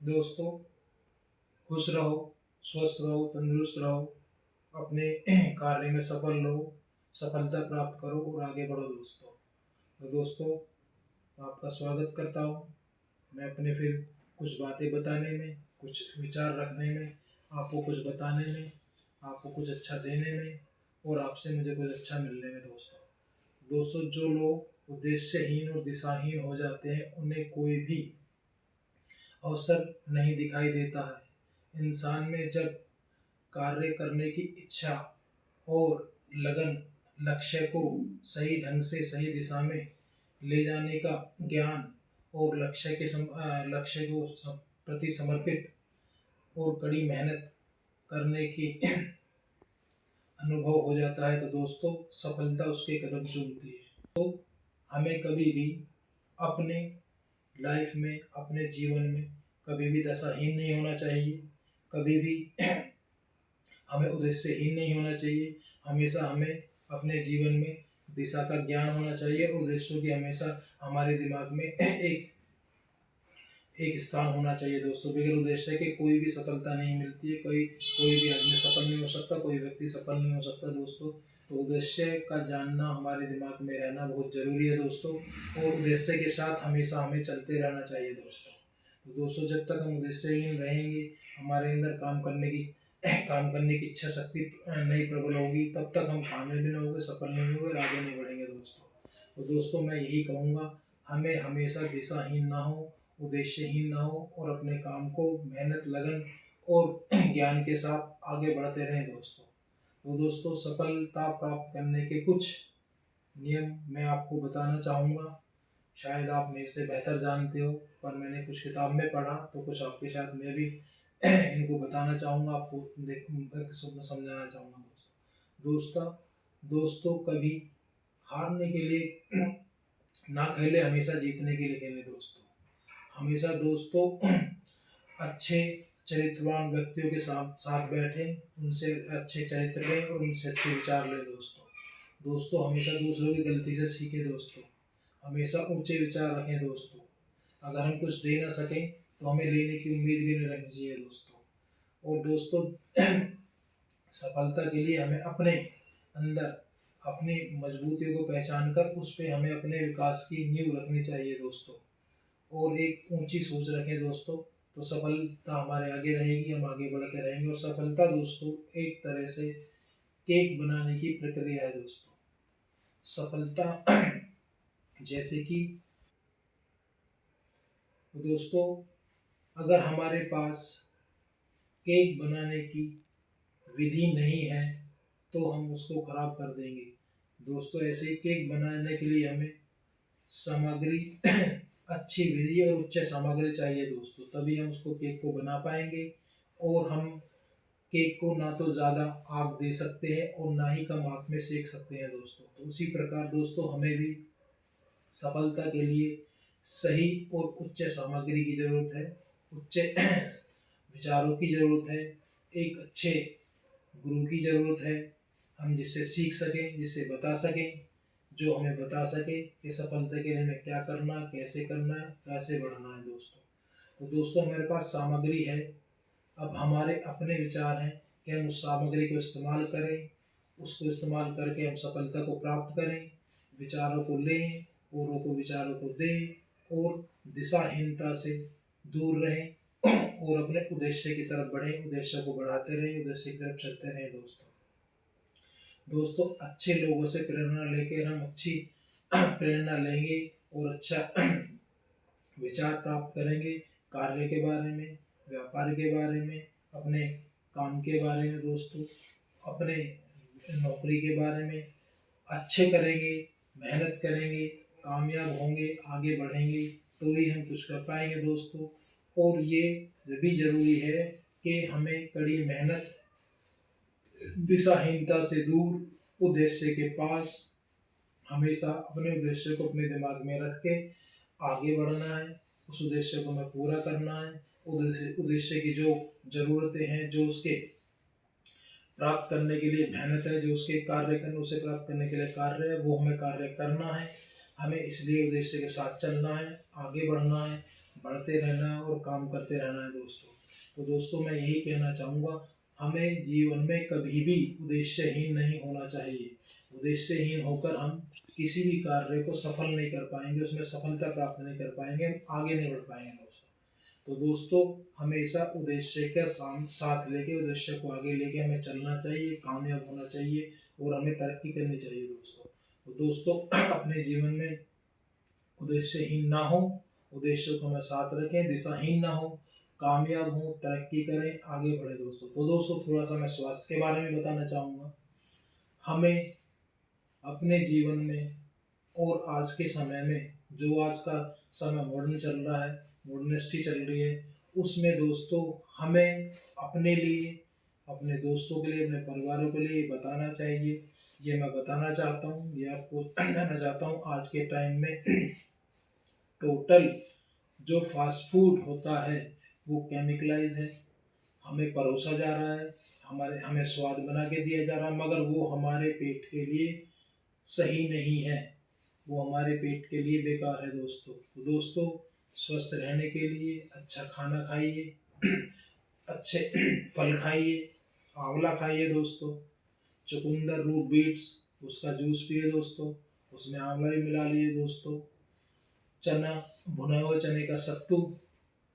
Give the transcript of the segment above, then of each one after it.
दोस्तों, खुश रहो, स्वस्थ रहो, तंदुरुस्त रहो, अपने कार्य में सफल रहो, सफलता प्राप्त करो और आगे बढ़ो दोस्तों। तो दोस्तों, आपका स्वागत करता हूँ मैं अपने फिर कुछ बातें बताने में, कुछ विचार रखने में, आपको कुछ बताने में, आपको कुछ अच्छा देने में और आपसे मुझे कुछ अच्छा मिलने में दोस्तों, जो लोग उद्देश्यहीन और दिशाहीन हो जाते हैं उन्हें कोई भी अवसर नहीं दिखाई देता है। इंसान में जब कार्य करने की इच्छा और लगन, लक्ष्य को सही ढंग से सही दिशा में ले जाने का ज्ञान और लक्ष्य को प्रति समर्पित और कड़ी मेहनत करने की अनुभव हो जाता है तो दोस्तों सफलता उसके कदम चूमती है। तो हमें कभी भी अपने लाइफ में, अपने जीवन में कभी भी दशाहीन नहीं होना चाहिए, कभी भी हमें उद्देश्यहीन नहीं होना चाहिए। हमेशा हमें अपने जीवन में दिशा का ज्ञान होना चाहिए और उद्देश्यों की हमेशा हमारे दिमाग में एक स्थान होना चाहिए दोस्तों। बगैर उद्देश्य के कोई भी सफलता नहीं मिलती है, कोई भी आदमी सफल नहीं हो सकता, कोई व्यक्ति सफल नहीं हो सकता दोस्तों। तो उद्देश्य का जानना हमारे दिमाग में रहना बहुत ज़रूरी है दोस्तों, और उद्देश्य के साथ हमेशा हमें चलते रहना चाहिए दोस्तों। तो दोस्तों, जब तक हम उद्देश्यहीन रहेंगे, हमारे अंदर काम करने की इच्छा शक्ति नहीं प्रबल होगी, तब तक हम कामयाब नहीं होंगे, सफल नहीं होंगे और आगे नहीं बढ़ेंगे दोस्तों। तो दोस्तों, मैं यही कहूँगा, हमें हमेशा दिशाहीन ना हो, उद्देश्यहीन ना हो और अपने काम को मेहनत, लगन और ज्ञान के साथ आगे बढ़ते रहें दोस्तों। तो दोस्तों, सफलता प्राप्त करने के कुछ नियम मैं आपको बताना चाहूँगा। शायद आप मेरे से बेहतर जानते हो, पर मैंने कुछ किताब में पढ़ा तो कुछ आपके साथ मैं भी इनको बताना चाहूँगा, आपको समझाना चाहूँगा दोस्तों। दोस्तों, कभी हारने के लिए ना खेले, हमेशा जीतने के लिए खेले दोस्तों। हमेशा दोस्तों अच्छे चरित्रवान व्यक्तियों के साथ बैठे, उनसे अच्छे चरित्र लें और उनसे अच्छे विचार लें दोस्तों। दोस्तों, हमेशा दूसरों की गलती से सीखे दोस्तों। हमेशा ऊंचे विचार रखें दोस्तों। अगर हम कुछ दे ना सकें तो हमें लेने की उम्मीद भी नहीं रखनी चाहिए दोस्तों। और दोस्तों सफलता के लिए हमें अपने अंदर अपनी मजबूतियों को पहचान कर उस पर हमें अपने विकास की नींव रखनी चाहिए दोस्तों, और एक ऊंची सोच रखें दोस्तों। तो सफलता हमारे आगे रहेगी, हम आगे बढ़ते रहेंगे। और सफलता दोस्तों एक तरह से केक बनाने की प्रक्रिया है दोस्तों। सफलता जैसे कि दोस्तों, अगर हमारे पास केक बनाने की विधि नहीं है तो हम उसको खराब कर देंगे दोस्तों। ऐसे ही केक बनाने के लिए हमें सामग्री अच्छी विधि और उच्च सामग्री चाहिए दोस्तों, तभी हम उसको केक को बना पाएंगे। और हम केक को ना तो ज़्यादा आग दे सकते हैं और ना ही कम आग में सेक सकते हैं दोस्तों। तो उसी प्रकार दोस्तों, हमें भी सफलता के लिए सही और उच्च सामग्री की ज़रूरत है, उच्च विचारों की ज़रूरत है, एक अच्छे गुरु की ज़रूरत है, हम जिससे सीख सकें, जिससे बता सकें, जो हमें बता सके कि सफलता के लिए हमें क्या करना, कैसे करना है, कैसे बढ़ना है दोस्तों। तो दोस्तों, हमारे पास सामग्री है, अब हमारे अपने विचार हैं कि हम उस सामग्री को इस्तेमाल करें, उसको इस्तेमाल करके हम सफलता को प्राप्त करें, विचारों को लें, औरों को विचारों को दें और दिशाहीनता से दूर रहें और अपने उद्देश्य की तरफ बढ़ें, उद्देश्य को बढ़ाते रहें, उद्देश्य की तरफ चलते रहें दोस्तों। दोस्तों, अच्छे लोगों से प्रेरणा लेकर हम अच्छी प्रेरणा लेंगे और अच्छा विचार प्राप्त करेंगे कार्य के बारे में, व्यापार के बारे में, अपने काम के बारे में दोस्तों, अपने नौकरी के बारे में। अच्छे करेंगे, मेहनत करेंगे, कामयाब होंगे, आगे बढ़ेंगे तो ही हम कुछ कर पाएंगे दोस्तों। और ये भी ज़रूरी है कि हमें कड़ी मेहनत, दिशाहीनता से दूर, उद्देश्य के पास हमेशा अपने उद्देश्य को अपने दिमाग में रख के आगे बढ़ना है, उस उद्देश्य को हमें पूरा करना है। उद्देश्य की जो ज़रूरतें हैं, जो उसके प्राप्त करने के लिए मेहनत है, जो उसके कार्य करने, उसे प्राप्त करने के लिए कार्य है, वो हमें कार्य करना है। हमें इसलिए उद्देश्य के साथ चलना है, आगे बढ़ना है, पढ़ते रहना है और काम करते रहना है दोस्तों। तो दोस्तों मैं यही कहना चाहूँगा, हमें जीवन में कभी भी उद्देश्यहीन नहीं होना चाहिए। उद्देश्यहीन होकर हम किसी भी कार्य को सफल नहीं कर पाएंगे, उसमें सफलता प्राप्त नहीं कर पाएंगे, हम आगे नहीं बढ़ पाएंगे दोस्तों। तो दोस्तों हमेशा उद्देश्य का साथ लेके, उद्देश्य को आगे लेके हमें चलना चाहिए, कामयाब होना चाहिए और हमें तरक्की करनी चाहिए दोस्तों। तो दोस्तों अपने जीवन में उद्देश्यहीन ना हो, उद्देश्य को हमें साथ रखें, दिशाहीन ना हो, कामयाब हो, तरक्की करें, आगे बढ़े दोस्तों। तो दोस्तों थोड़ा सा मैं स्वास्थ्य के बारे में बताना चाहूँगा। हमें अपने जीवन में और आज के समय में, जो आज का समय मॉडर्न चल रहा है, मॉडर्निस्टी चल रही है, उसमें दोस्तों हमें अपने लिए, अपने दोस्तों के लिए, अपने परिवारों के लिए बताना चाहिए। ये मैं बताना चाहता हूँ, ये आपको कहना चाहता हूँ, आज के टाइम में टोटल जो फास्ट फूड होता है वो केमिकलाइज है, हमें परोसा जा रहा है, हमें स्वाद बना के दिया जा रहा है, मगर वो हमारे पेट के लिए सही नहीं है, वो हमारे पेट के लिए बेकार है दोस्तों। तो दोस्तों स्वस्थ रहने के लिए अच्छा खाना खाइए, अच्छे फल खाइए, आंवला खाइए दोस्तों, चुकंदर रूट बीट्स उसका जूस पिए दोस्तों, उसमें आंवला भी मिला लिए दोस्तों। चना, भुना हुआ चने का सत्तू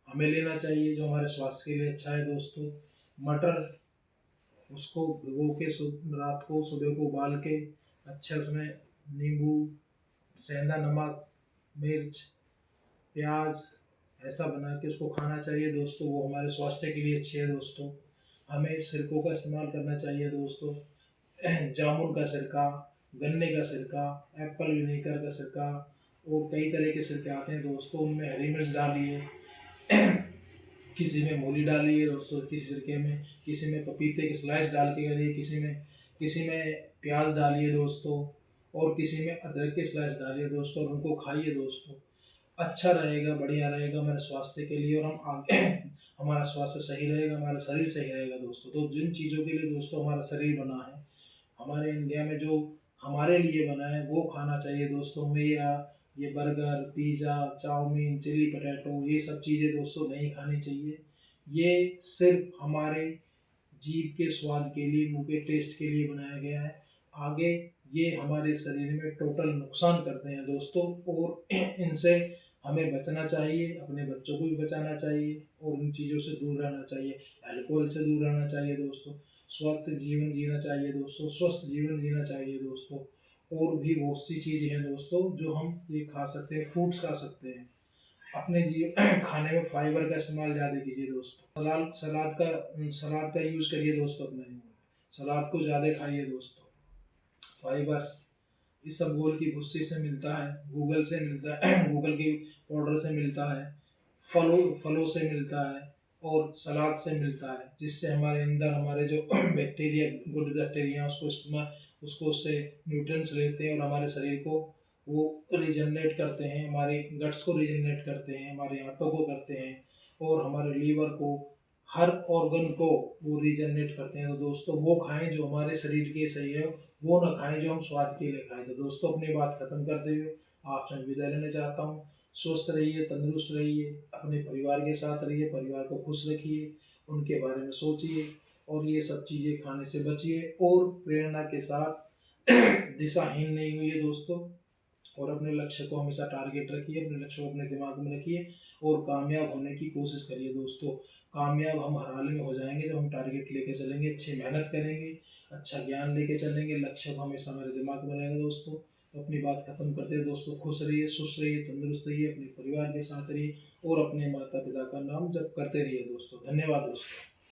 हमें लेना चाहिए, जो हमारे स्वास्थ्य के लिए अच्छा है दोस्तों। मटर, उसको भिगो के रात को, सुबह को उबाल के अच्छा उसमें नींबू, सेंधा नमक, मिर्च, प्याज ऐसा बना के उसको खाना चाहिए दोस्तों, वो हमारे स्वास्थ्य के लिए अच्छे है दोस्तों। हमें सिरकों का इस्तेमाल करना चाहिए दोस्तों, जामुन का सिरका, गन्ने का सिरका, एप्पल विनेगर का सिरका और कई तरह के सिरके आते हैं दोस्तों, उनमें हरी मिर्च डालिए, किसी में मूली डालिए दोस्तों, किसी सिरके में, किसी में पपीते के स्लाइस डाल के डालिए, किसी में प्याज डालिए दोस्तों, और किसी में अदरक के स्लाइस डालिए दोस्तों, और उनको खाइए दोस्तों। अच्छा रहेगा, बढ़िया रहेगा हमारे स्वास्थ्य के लिए, और हम आगे हमारा स्वास्थ्य सही रहेगा, हमारा शरीर सही रहेगा दोस्तों। तो जिन चीज़ों के लिए दोस्तों हमारा शरीर बना है, हमारे इंडिया में जो हमारे लिए बना है वो खाना चाहिए दोस्तों हमें। या ये burger, pizza, chow mein, chilli potato, ये सब चीज़ें दोस्तों नहीं खानी चाहिए। ये सिर्फ हमारे जीभ के स्वाद के लिए, मुंह के टेस्ट के लिए बनाया गया है। आगे ये हमारे शरीर में टोटल नुकसान करते हैं दोस्तों, और इनसे हमें बचना चाहिए, अपने बच्चों को भी बचाना चाहिए और इन चीज़ों से दूर रहना चाहिए। अल्कोहल से दूर रहना चाहिए दोस्तों, स्वस्थ जीवन जीना चाहिए दोस्तों, स्वस्थ जीवन जीना चाहिए दोस्तों। और भी बहुत सी चीज़ें हैं दोस्तों जो हम ये खा सकते हैं, फ्रूट्स खा सकते हैं। अपने खाने में फाइबर का इस्तेमाल ज़्यादा कीजिए दोस्तों, सलाद का यूज़ करिए दोस्तों अपने जीवन में, सलाद को ज़्यादा खाइए दोस्तों। फाइबर्स इसबगोल की भुस्सी से मिलता है, गूगल से मिलता है, गूगल की पाउडर से मिलता है, फलों से मिलता है और सलाद से मिलता है, जिससे हमारे अंदर हमारे जो बैक्टीरिया, गुड बैक्टीरिया उसको उससे न्यूट्रिएंट्स लेते हैं और हमारे शरीर को वो रीजनरेट करते हैं, हमारे गट्स को रीजनरेट करते हैं, हमारे आंतों को करते हैं और हमारे लीवर को, हर ऑर्गन को वो रीजनरेट करते हैं। तो दोस्तों वो खाएं जो हमारे शरीर के सही है, वो ना खाएं जो हम स्वाद के लिए खाएं। तो दोस्तों अपनी बात खत्म करते हुए आपसे विदा लेना चाहता हूँ। स्वस्थ रहिए, तंदुरुस्त रहिए, अपने परिवार के साथ रहिए, परिवार को खुश रखिए, उनके बारे में सोचिए और ये सब चीज़ें खाने से बचिए और प्रेरणा के साथ दिशाहीन नहीं हुई दोस्तों, और अपने लक्ष्य को हमेशा टारगेट रखिए, अपने लक्ष्य को अपने दिमाग में रखिए और कामयाब होने की कोशिश करिए दोस्तों। कामयाब हम हर हाल में हो जाएंगे जब हम टारगेट लेके चलेंगे, अच्छी मेहनत करेंगे, अच्छा ज्ञान लेके चलेंगे, लक्ष्य को हमेशा हमारे दिमाग में रहेगा दोस्तों। तो अपनी बात खत्म करते हैं दोस्तों, खुश रहिए, स्वस्थ रहिए, तंदुरुस्त रहिए, अपने परिवार के साथ रहिए और अपने माता पिता का नाम जप करते रहिए दोस्तों। धन्यवाद दोस्तों।